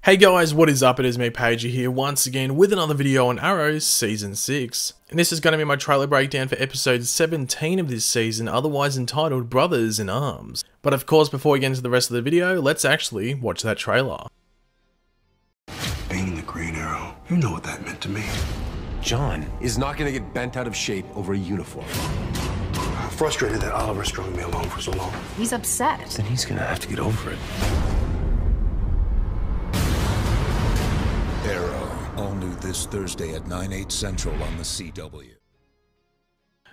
Hey guys, what is up? It is me, Pagey here, once again with another video on Arrow Season 6. And this is going to be my trailer breakdown for episode 17 of this season, otherwise entitled Brothers in Arms. But of course, before we get into the rest of the video, let's actually watch that trailer. Being the Green Arrow, you know what that meant to me. John is not going to get bent out of shape over a uniform. I'm frustrated that Oliver strung me along for so long. He's upset. Then he's going to have to get over it. Arrow, all new this Thursday at 9/8 Central on the CW.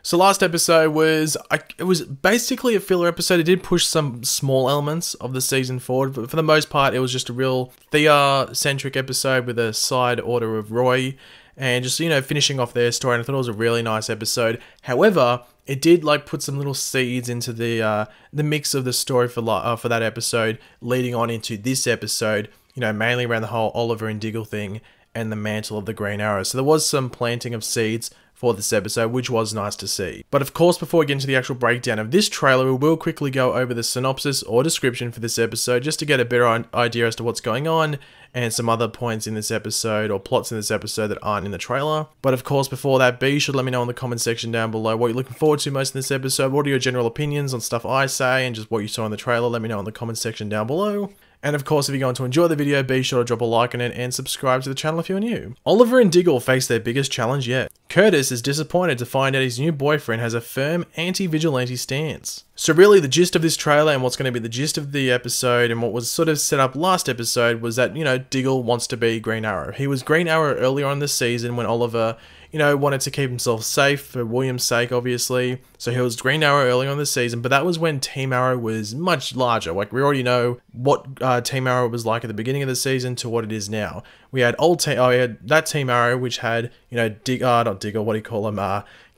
So last episode was, it was basically a filler episode. It did push some small elements of the season forward, but for the most part it was just a real Thea-centric episode with a side order of Roy, and just, you know, finishing off their story, and I thought it was a really nice episode. However, it did like put some little seeds into the mix of the story for that episode, leading on into this episode, you know, mainly around the whole Oliver and Diggle thing and the mantle of the Green Arrow. So there was some planting of seeds for this episode, which was nice to see. But of course, before we get into the actual breakdown of this trailer, we will quickly go over the synopsis or description for this episode, just to get a better idea as to what's going on, and some other points in this episode, or plots in this episode that aren't in the trailer. But of course, before that, be sure to let me know in the comment section down below what you're looking forward to most in this episode. What are your general opinions on stuff I say, and just what you saw in the trailer? Let me know in the comment section down below. And of course, if you're going to enjoy the video, be sure to drop a like on it and subscribe to the channel if you're new. Oliver and Diggle face their biggest challenge yet. Curtis is disappointed to find out his new boyfriend has a firm anti-vigilante stance. So really, the gist of this trailer and what's going to be the gist of the episode, and what was sort of set up last episode, was that, you know, Diggle wants to be Green Arrow. He was Green Arrow earlier on this season when Oliver, you know, wanted to keep himself safe for William's sake, obviously. So he was Green Arrow early on this season, but that was when Team Arrow was much larger. Like, we already know what Team Arrow was like at the beginning of the season to what it is now. We had we had that Team Arrow, which had, you know,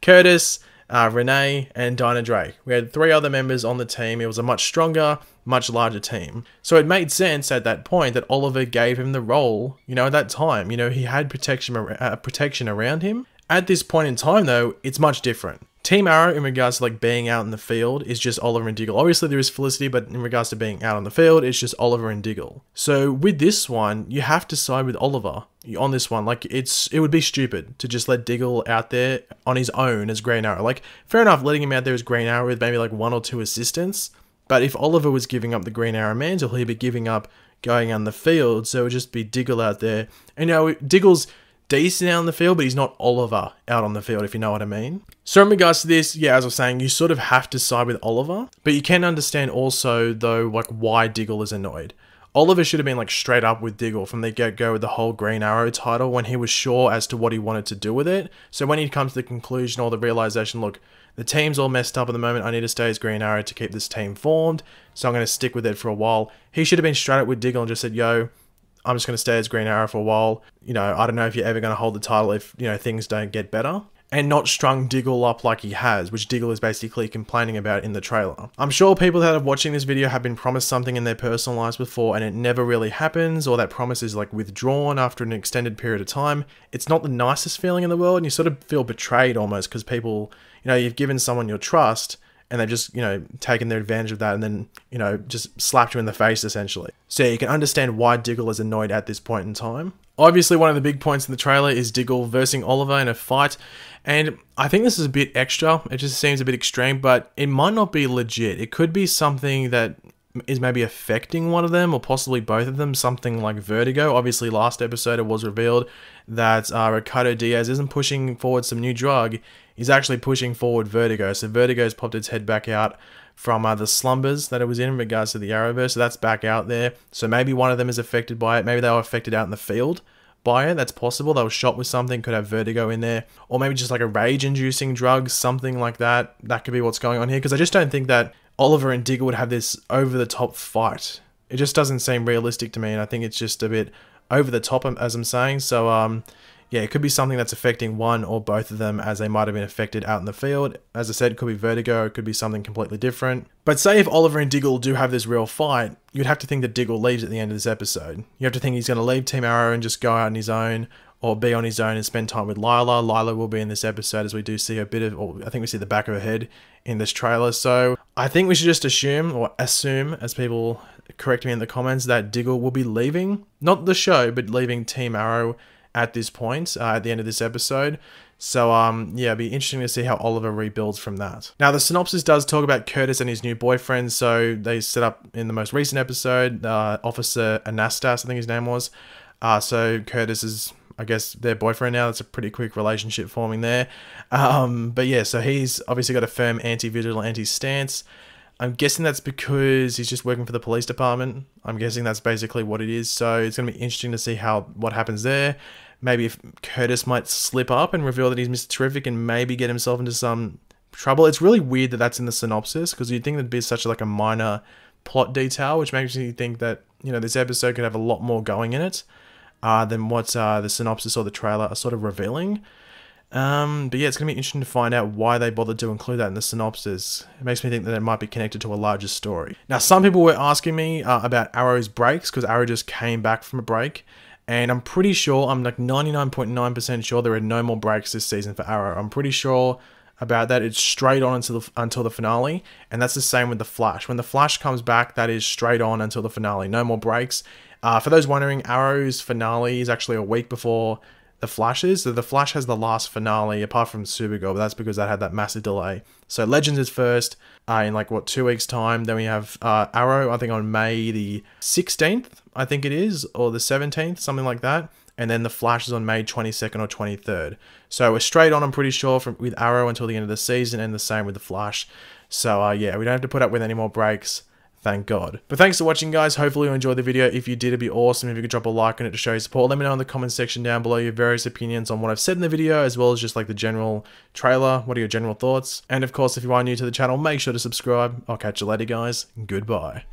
Curtis, Renee, and Dinah Drake. We had 3 other members on the team. It was a much stronger, much larger team. So it made sense at that point that Oliver gave him the role, you know, at that time. You know, he had protection around him. At this point in time, though, it's much different. Team Arrow, in regards to like being out in the field, is just Oliver and Diggle. Obviously there is Felicity, but in regards to being out on the field, it's just Oliver and Diggle. So with this one, you have to side with Oliver on this one. Like, it would be stupid to just let Diggle out there on his own as Green Arrow. Like, fair enough, letting him out there as Green Arrow with maybe like 1 or 2 assistants, but if Oliver was giving up the Green Arrow mantle, he'd be giving up going on the field. So it would just be Diggle out there. And, you know, Diggle's decent out on the field, but he's not Oliver out on the field, if you know what I mean. So in regards to this, yeah, as I was saying, you sort of have to side with Oliver, but you can understand also, though, like, why Diggle is annoyed. Oliver should have been like straight up with Diggle from the get-go with the whole Green Arrow title, when he was sure as to what he wanted to do with it. So when he comes to the conclusion or the realization, look, the team's all messed up at the moment, I need to stay as Green Arrow to keep this team formed, so I'm going to stick with it for a while. He should have been straight up with Diggle and just said, yo, I'm just going to stay as Green Arrow for a while. You know, I don't know if you're ever going to hold the title if, you know, things don't get better. And not strung Diggle up like he has, which Diggle is basically complaining about in the trailer. I'm sure people that are watching this video have been promised something in their personal lives before and it never really happens, or that promise is like withdrawn after an extended period of time. It's not the nicest feeling in the world, and you sort of feel betrayed almost, because people, you know, you've given someone your trust and they've just, you know, taken their advantage of that and then, you know, just slapped you in the face essentially. So yeah, you can understand why Diggle is annoyed at this point in time. Obviously, one of the big points in the trailer is Diggle versing Oliver in a fight, and I think this is a bit extra. It just seems a bit extreme, but it might not be legit. It could be something that is maybe affecting one of them, or possibly both of them, something like Vertigo. Obviously, last episode it was revealed that Ricardo Diaz isn't pushing forward some new drug, he's actually pushing forward Vertigo. So Vertigo's popped its head back out from the slumbers that it was in regards to the Arrowverse, so that's back out there. So maybe one of them is affected by it, maybe they were affected out in the field by it, that's possible. They were shot with something, could have Vertigo in there, or maybe just like a rage-inducing drug, something like that. That could be what's going on here, because I just don't think that Oliver and Diggle would have this over-the-top fight. It just doesn't seem realistic to me, and I think it's just a bit over-the-top, as I'm saying. So, yeah, it could be something that's affecting one or both of them, as they might have been affected out in the field. As I said, it could be Vertigo, it could be something completely different. But say if Oliver and Diggle do have this real fight, you'd have to think that Diggle leaves at the end of this episode. You have to think he's going to leave Team Arrow and just go out on his own, or be on his own and spend time with Lila. Lila will be in this episode, as we do see a bit of, or I think we see the back of her head in this trailer. So I think we should just assume, as people correct me in the comments, that Diggle will be leaving, not the show, but leaving Team Arrow at this point, at the end of this episode. So, yeah, it'll be interesting to see how Oliver rebuilds from that. Now, the synopsis does talk about Curtis and his new boyfriend. So they set up in the most recent episode, Officer Anastas, I think his name was. So Curtis is, I guess, their boyfriend now. That's a pretty quick relationship forming there. But yeah, so he's obviously got a firm anti-vigilante stance. I'm guessing that's because he's just working for the police department. I'm guessing that's basically what it is. So it's going to be interesting to see what happens there. Maybe if Curtis might slip up and reveal that he's Mr. Terrific and maybe get himself into some trouble. It's really weird that that's in the synopsis, because you'd think that'd be such like a minor plot detail, which makes me think that, you know, this episode could have a lot more going in it than what the synopsis or the trailer are sort of revealing. But yeah, it's going to be interesting to find out why they bothered to include that in the synopsis. It makes me think that it might be connected to a larger story. Now, some people were asking me about Arrow's breaks, because Arrow just came back from a break. And I'm pretty sure, I'm like 99.9% sure there are no more breaks this season for Arrow. I'm pretty sure about that. It's straight on until the finale. And that's the same with The Flash. When The Flash comes back, that is straight on until the finale. No more breaks. For those wondering, Arrow's finale is actually a week before The Flash's. So The Flash has the last finale, apart from Supergirl, but that's because that had that massive delay. So Legends is first in like, what, 2 weeks time. Then we have Arrow, I think on May the 16th, I think it is, or the 17th, something like that. And then The Flash is on May 22nd or 23rd. So we're straight on, I'm pretty sure, with Arrow until the end of the season, and the same with The Flash. So yeah, we don't have to put up with any more breaks. Thank God. But thanks for watching, guys. Hopefully you enjoyed the video. If you did, it'd be awesome if you could drop a like on it to show your support. Let me know in the comment section down below your various opinions on what I've said in the video, as well as just like the general trailer. What are your general thoughts? And of course, if you are new to the channel, make sure to subscribe. I'll catch you later, guys. Goodbye.